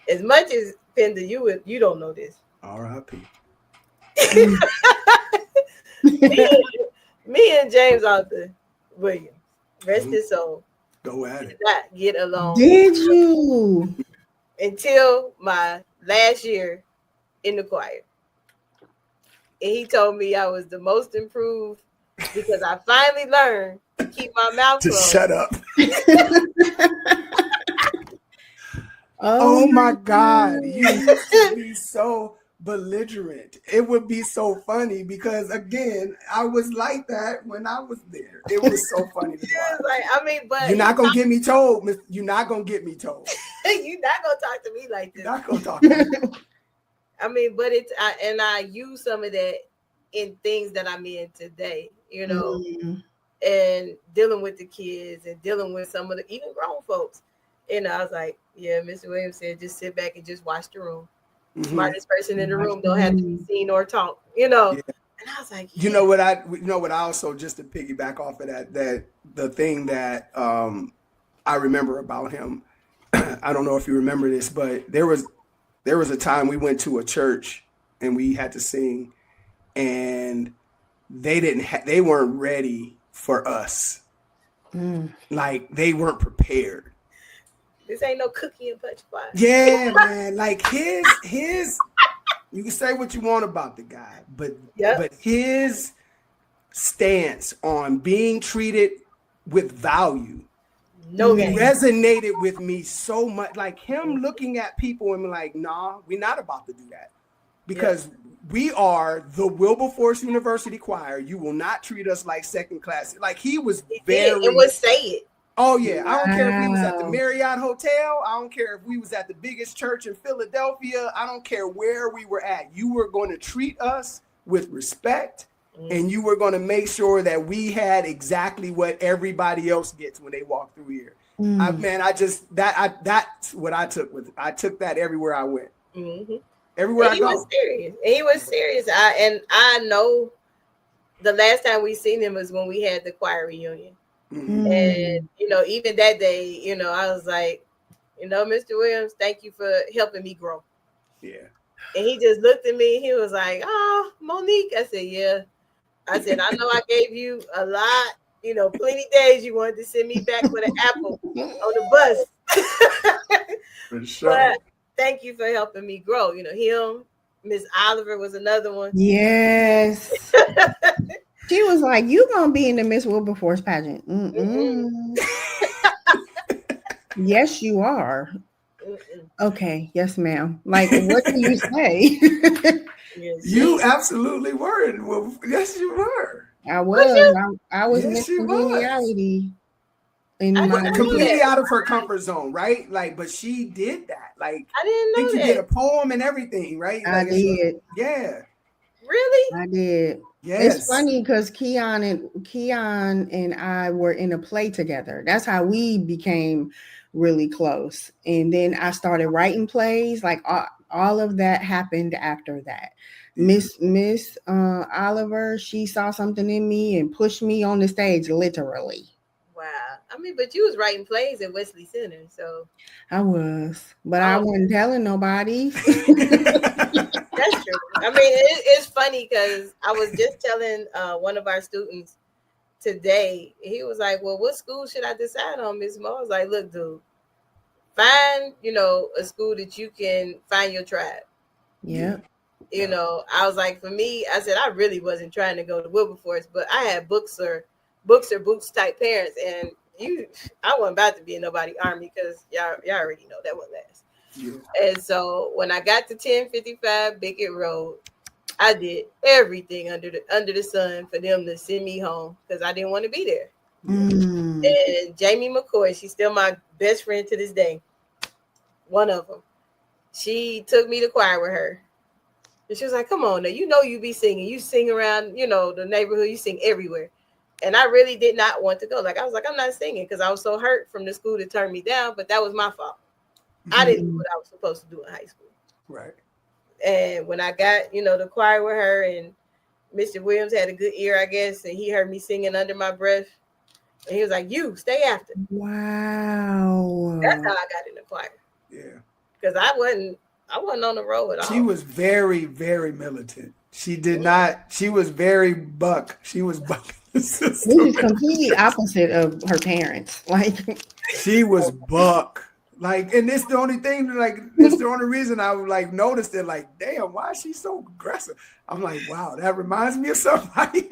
As much as Pender, you don't know this. R.I.P. me and James Arthur Williams, rest his soul. Go at it. Did not get along. Did you? Until my last year in the choir. And he told me I was the most improved because I finally learned to keep my mouth closed. Just shut up. Oh my God. You used to be so belligerent. It would be so funny because, again, I was like that when I was there. It was so funny to watch. But you're not going to get me told. You're not going to get me told. You're not going to talk to me like this. You're not going to talk to me. But I use some of that in things that I'm in today, and dealing with the kids and dealing with some of the even grown folks. And I was like, yeah, Mr. Williams said, just sit back and just watch the room. Smartest person in the room don't have to be seen or talk, Yeah. And I was like, you know what I also, just to piggyback off of that the thing that I remember about him, I don't know if you remember this, but there was a time we went to a church and we had to sing, and they weren't ready for us. Like they weren't prepared. This ain't no cookie and punch pie. Yeah, man. Like his you can say what you want about the guy, but his stance on being treated with value resonated with me so much. Like him looking at people and like, nah, we're not about to do that. Because we are the Wilberforce University choir. You will not treat us like second class. Like he was it would say it. Oh yeah, I don't care if we was at the Marriott Hotel. I don't care if we was at the biggest church in Philadelphia. I don't care where we were at. You were going to treat us with respect, and you were going to make sure that we had exactly what everybody else gets when they walk through here. That's what I took with it. I took that everywhere I went. Everywhere I go. He was serious. I know the last time we seen him was when we had the choir reunion. And even that day, I was like, Mr. Williams, thank you for helping me grow. Yeah. And he just looked at me. He was like, "Oh, Monique." I said, "Yeah." I said, "I know I gave you a lot, plenty days you wanted to send me back with an apple on the bus." For sure. But thank you for helping me grow. Him, Miss Oliver was another one. Yes. She was like, "You gonna be in the Miss Wilberforce pageant?" Yes, you are. Okay, yes, ma'am. Like, what do you say? You absolutely were. Well, yes, you were. I was. I was yes, in reality. Completely out of her comfort zone, right? Like, but she did that. Like, I didn't know that. You did a poem and everything, right? I did. Yeah. Really? I did. Yes. It's funny because Keon and I were in a play together. That's how we became really close. And then I started writing plays. Like all of that happened after that. Miss Oliver, she saw something in me and pushed me on the stage, literally. Wow. But you was writing plays at Wesley Center, so. I was, but I wasn't telling nobody. That's true. It's funny because I was just telling one of our students today. He was like, "Well, what school should I decide on, Miss Mo?" I was like, "Look, dude, find a school that you can find your tribe." Yeah. I was like, for me, I said I really wasn't trying to go to Wilberforce, but I had books or boots type parents, and I wasn't about to be in nobody's army because y'all already know that wouldn't last. Yeah. And so when I got to 1055 Bickett Road, I did everything under the sun for them to send me home because I didn't want to be there. And Jamie McCoy, she's still my best friend to this day. One of them. She took me to choir with her. And she was like, "Come on now, you be singing. You sing around, the neighborhood. You sing everywhere." And I really did not want to go. Like, I was like, I'm not singing because I was so hurt from the school to turn me down, but that was my fault. I didn't do what I was supposed to do in high school. Right. And when I got, the choir with her, and Mr. Williams had a good ear, I guess, and he heard me singing under my breath. And he was like, you stay after. Wow. That's how I got in the choir. Yeah. Because I wasn't on the road at all. She was very, very militant. She did not, she was very buck. She was buck. This is completely opposite of her parents. Like, she was buck. Like, and it's the only thing, like, it's the only reason I like noticed it, like, damn, why is she so aggressive? I'm like, wow, that reminds me of somebody.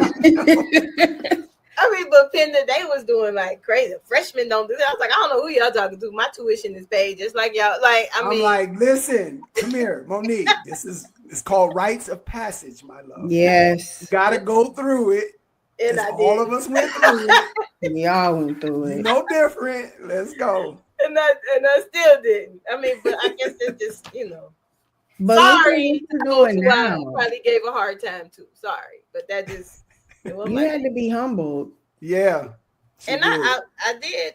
I mean, but Penn today was doing like crazy. Freshmen don't do that. I was like, I don't know who y'all talking to. My tuition is paid just like y'all. Like, I'm like, listen, come here, Monique. It's called rites of passage, my love. Yes. You gotta go through it. And all of us went through it. We all went through it. No different. Let's go. And I still didn't. I mean, but I guess it's just, But sorry. I probably gave a hard time too. Sorry. But that just you had to be humbled. Yeah. And I did,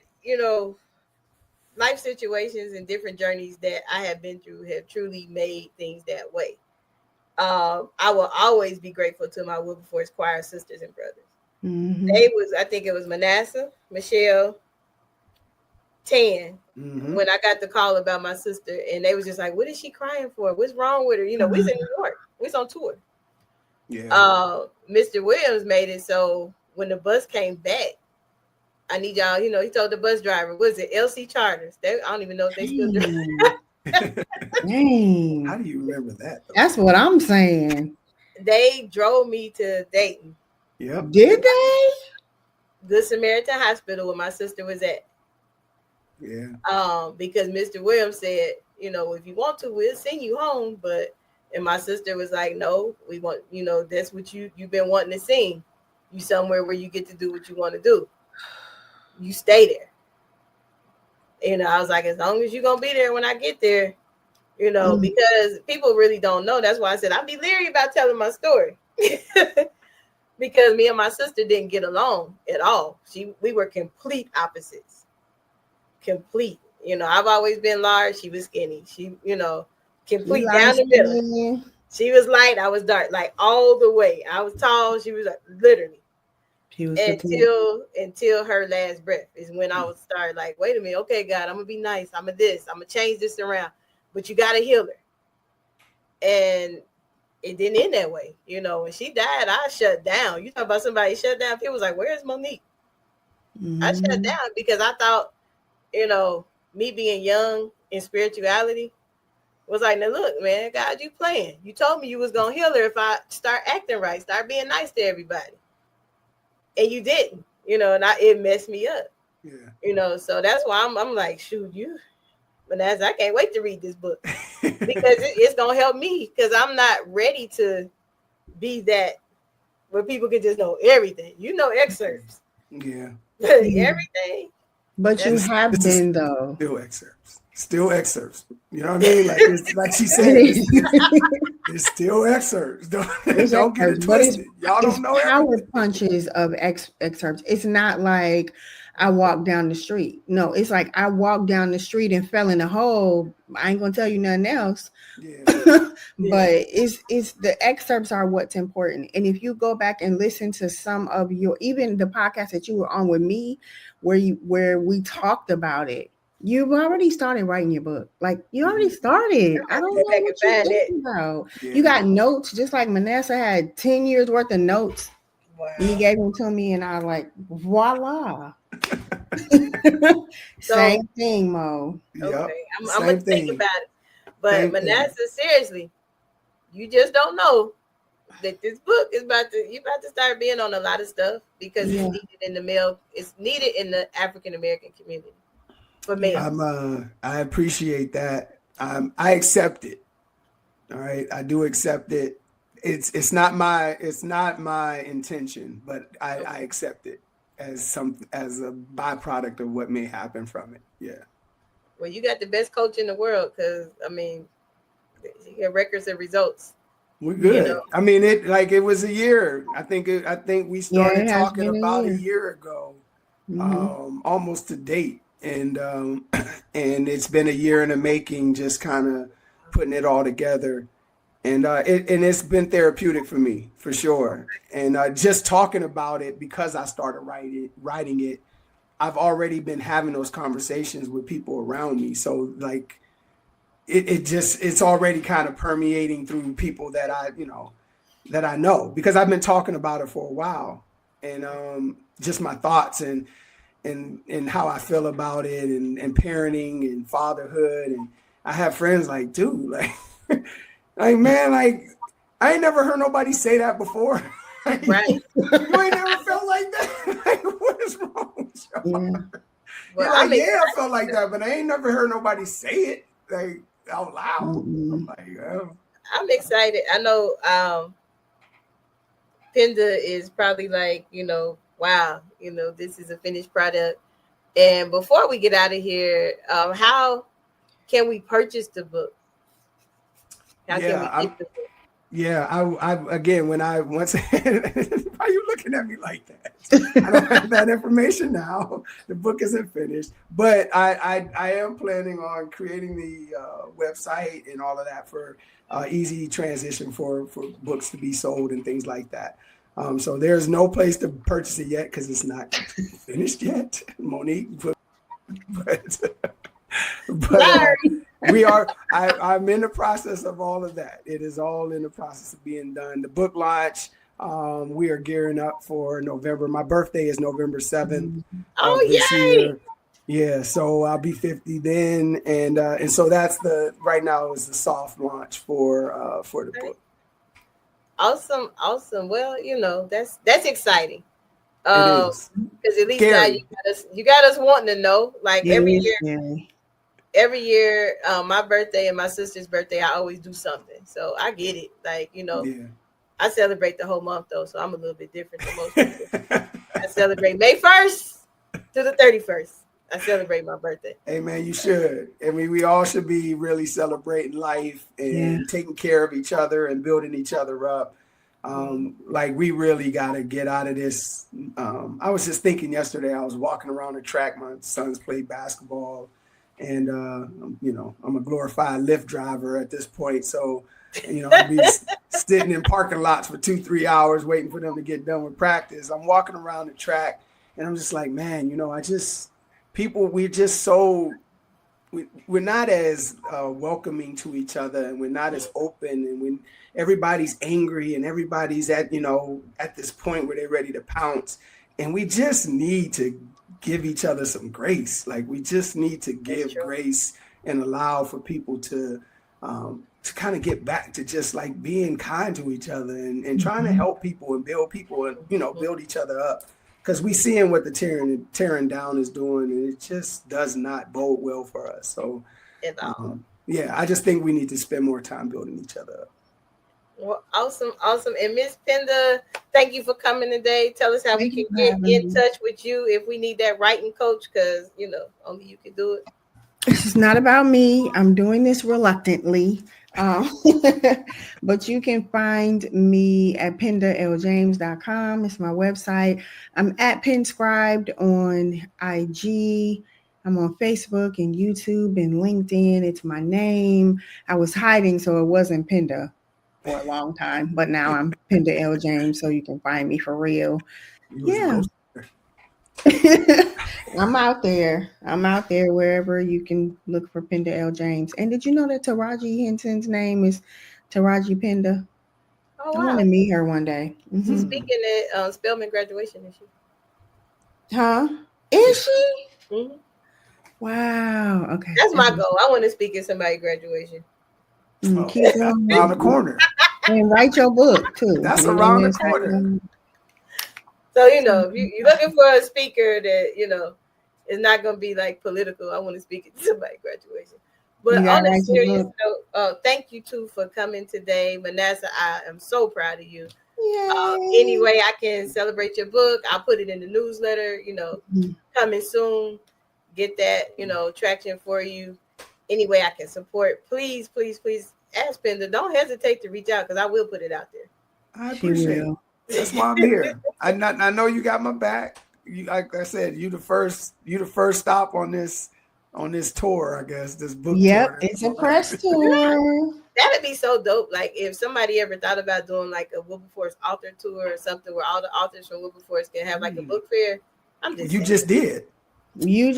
life situations and different journeys that I have been through have truly made things that way. I will always be grateful to my Wilberforce choir sisters and brothers. Mm-hmm. I think it was Manasseh, Michelle, Tan, when I got the call about my sister, and they was just like, what is she crying for? What's wrong with her? We was in New York. We was on tour. Yeah. Mr. Williams made it so when the bus came back, I need y'all, he told the bus driver, was it LC Charters? I don't even know if they still do. Dang. How do you remember that? That's what I'm saying. They drove me to Dayton. Yep. Did they? Good Samaritan Hospital where my sister was at. Yeah. Because Mr. Williams said, if you want to, we'll send you home. And my sister was like, no, we want, that's what you've been wanting to sing. You somewhere where you get to do what you want to do. You stay there. I was like, as long as you're going to be there when I get there, because people really don't know. That's why I said I'd be leery about telling my story. Because me and my sister didn't get along at all. We were complete opposites. Complete. I've always been large. She was skinny. She, complete down the middle. She was light. I was dark, like all the way. I was tall. She was like literally. Until her last breath is when I would start like, wait a minute, okay, God, I'm gonna be nice. I'm gonna change this around, but you gotta heal her. And it didn't end that way, When she died, I shut down. You talk about somebody shut down. People was like, "Where's Monique?" I shut down because I thought, me being young in spirituality was like, now look, man, God, you playing. You told me you was gonna heal her if I start acting right, start being nice to everybody. And you didn't, and it messed me up. Yeah. So that's why I'm like, shoot, Manasseh, I can't wait to read this book because it's gonna help me because I'm not ready to be that where people can just know everything. Excerpts. Yeah. Everything. But you have been though. Still excerpts. You know what I mean? Like she said, it's still excerpts. Don't get it twisted. Y'all don't know power everything. Punches of excerpts. It's not like I walked down the street. No, it's like I walked down the street and fell in a hole. I ain't gonna tell you nothing else. Yeah. But it's the excerpts are what's important. And if you go back and listen to some of even the podcast that you were on with me, where we talked about it, you've already started writing your book. Like you already started. I don't know what you're talking about. Yeah. You got notes, just like Manasseh had 10 years worth of notes. Wow. And he gave them to me, and I was like, voila. Same thing, Mo. Okay, yep. I'm gonna think about it. But same Manasseh, seriously, you just don't know that this book is about to start being on a lot of stuff because it's needed in the African American community. For me, I appreciate that. I accept it. All right, I do accept it. It's not my intention, but I accept it as a byproduct of what may happen from it. Yeah. Well, you got the best coach in the world because you get records of results. We're good. You know? I mean, it was a year. I think we started talking about a year ago, almost to date, and it's been a year in the making, just kind of putting it all together, and it's been therapeutic for me, for sure. And just talking about it, because I started writing it, I've already been having those conversations with people around me. So like, it's already kind of permeating through people that I know, because I've been talking about it for a while, and just my thoughts and how I feel about it, and parenting and fatherhood. And I have friends like, dude, like, like, man, like, I ain't never heard nobody say that before. Right. You ain't never felt like that. Like, what is wrong with you? Yeah. Well, I felt like that, but I ain't never heard nobody say it like out loud. I'm like, oh. I'm excited. I know Penda is probably like, wow, this is a finished product. And before we get out of here, how can we purchase the book? How can we get the book? Yeah, I again, when I once why are you looking at me like that? I don't have that information now. The book isn't finished, but I am planning on creating the website and all of that for easy transition for books to be sold and things like that. So there's no place to purchase it yet because it's not finished yet, Monique. But we are. I'm in the process of all of that. It is all in the process of being done. The book launch. We are gearing up for November. My birthday is November 7th. Oh, this yay! year. Yeah, so I'll be 50 then, and so that's right now is the soft launch for the book. Awesome. Well, that's exciting. It is. Because at least now you got us wanting to know. Like every year, my birthday and my sister's birthday, I always do something. So I get it. Like, I celebrate the whole month though, so I'm a little bit different than most people. I celebrate May 1st to the 31st. I celebrate my birthday. Hey man, you should. I mean, we all should be really celebrating life and taking care of each other and building each other up. Like we really got to get out of this. I was just thinking yesterday, I was walking around the track. My sons play basketball, and I'm a glorified Lyft driver at this point. So, I'll be sitting in parking lots for 2-3 hours waiting for them to get done with practice. I'm walking around the track, and I'm just like, man, we're just so, we're not as welcoming to each other, and we're not as open, and when everybody's angry and everybody's at this point where they're ready to pounce, and we just need to give each other some grace. Like we just need to give grace and allow for people to kind of get back to just like being kind to each other and trying to help people and build people and build each other up. Because we seeing what the tearing down is doing, and it just does not bode well for us. So, I just think we need to spend more time building each other up. Well, awesome. And Miss Penda, thank you for coming today. Tell us how we can get in touch with you if we need that writing coach, because, only you can do it. It's not about me. I'm doing this reluctantly. But you can find me at pendaljames.com. It's my website. I'm at Penscribed on IG. I'm on Facebook and YouTube and LinkedIn. It's my name. I was hiding, so it wasn't Penda for a long time, but now I'm Penda L. James, so you can find me for real. Yeah. I'm out there wherever you can look for Penda L. James. And did you know that Taraji Henson's name is Taraji Penda? Oh, wow. I want to meet her one day. Mm-hmm. She's speaking at Spelman graduation, is she? Huh? Is she? Mm-hmm. Wow. Okay. That's my goal. I want to speak at somebody's graduation. Keep going. Around the corner. And write your book, too. That's around the corner. So, if you're looking for a speaker that, is not going to be like political, I want to speak at somebody's graduation. But on a serious note, thank you too for coming today. Manasseh, I am so proud of you. Any way I can celebrate your book, I'll put it in the newsletter, coming soon. Get that, traction for you. Any way I can support, please, please, please ask Penda, don't hesitate to reach out because I will put it out there. I appreciate it. That's why I'm here. I know you got my back. You, like I said, you the first stop on this tour, I guess, this book tour. Yep, it's a press tour. That'd be so dope. Like if somebody ever thought about doing like a Wilberforce author tour or something where all the authors from Wilberforce can have like a book fair. You just did. And you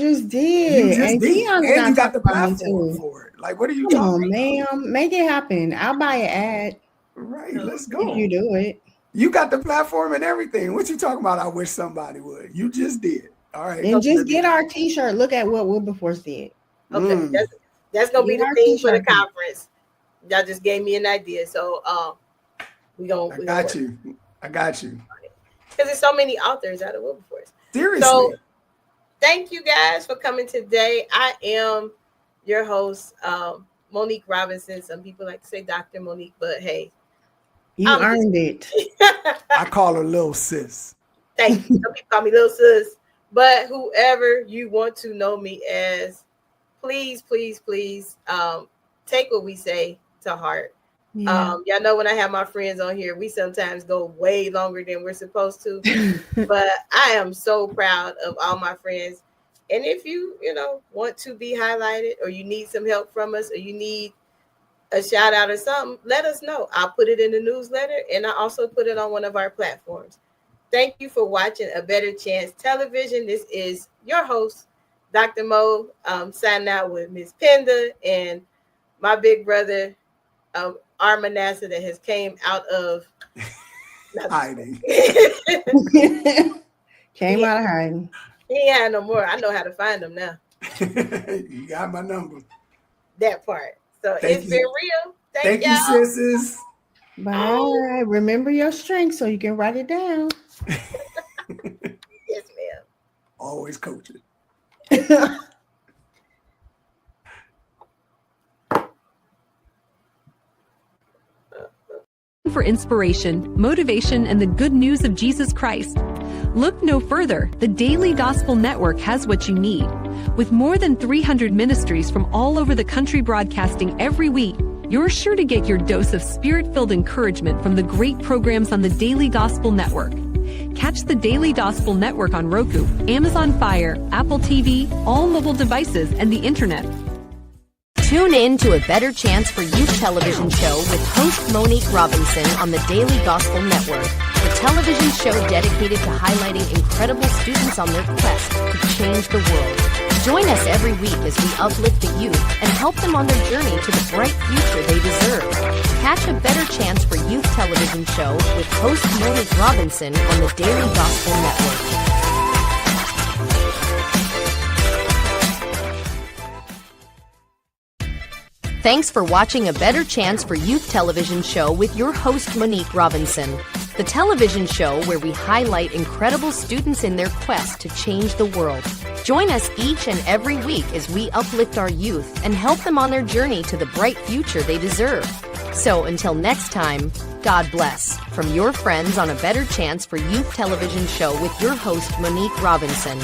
got the platform for it. Like, what are you talking about? Ma'am, make it happen. I'll buy an ad. Right, let's go. If you do it. You got the platform and everything. What you talking about? I wish somebody would. You just did. All right. And just get our t-shirt. Look at what Wilberforce did. Okay, that's gonna be the theme for the conference. Y'all just gave me an idea. So I got you. Because there's so many authors out of Wilberforce. Seriously. So thank you guys for coming today. I am your host, Monique Robinson. Some people like to say Dr. Monique, but hey. You earned it. I call her Little Sis. Thank you. Some people call me Little Sis. But whoever you want to know me as, please, please, please take what we say to heart. Yeah. Y'all know when I have my friends on here, we sometimes go way longer than we're supposed to. But I am so proud of all my friends. And if you want to be highlighted or you need some help from us or you need a shout out or something, let us know. I'll put it in the newsletter and I also put it on one of our platforms. Thank you for watching A Better Chance Television. This is your host, Dr. Mo, signing out with Miss Penda and my big brother, our Manasseh that has came out of hiding. Came out of hiding. He ain't had no more. I know how to find them now. You got my number. That part. So it's been real. Thank you, sisters. Bye. Remember your strength so you can write it down. Yes, ma'am. Always coaching. For inspiration, motivation, and the good news of Jesus Christ. Look no further. The Daily Gospel Network has what you need. With more than 300 ministries from all over the country broadcasting every week, you're sure to get your dose of spirit-filled encouragement from the great programs on the Daily Gospel Network. Catch the Daily Gospel Network on Roku, Amazon Fire, Apple TV, all mobile devices, and the internet. Tune in to A Better Chance for Youth television show with host Monique Robinson on the Daily Gospel Network, the television show dedicated to highlighting incredible students on their quest to change the world. Join us every week as we uplift the youth and help them on their journey to the bright future they deserve. Catch A Better Chance for Youth television show with host Monique Robinson on the Daily Gospel Network. Thanks for watching A Better Chance for Youth television show with your host Monique Robinson, the television show where we highlight incredible students in their quest to change the world. Join us each and every week as we uplift our youth and help them on their journey to the bright future they deserve. So until next time, God bless from your friends on A Better Chance for Youth television show with your host Monique Robinson.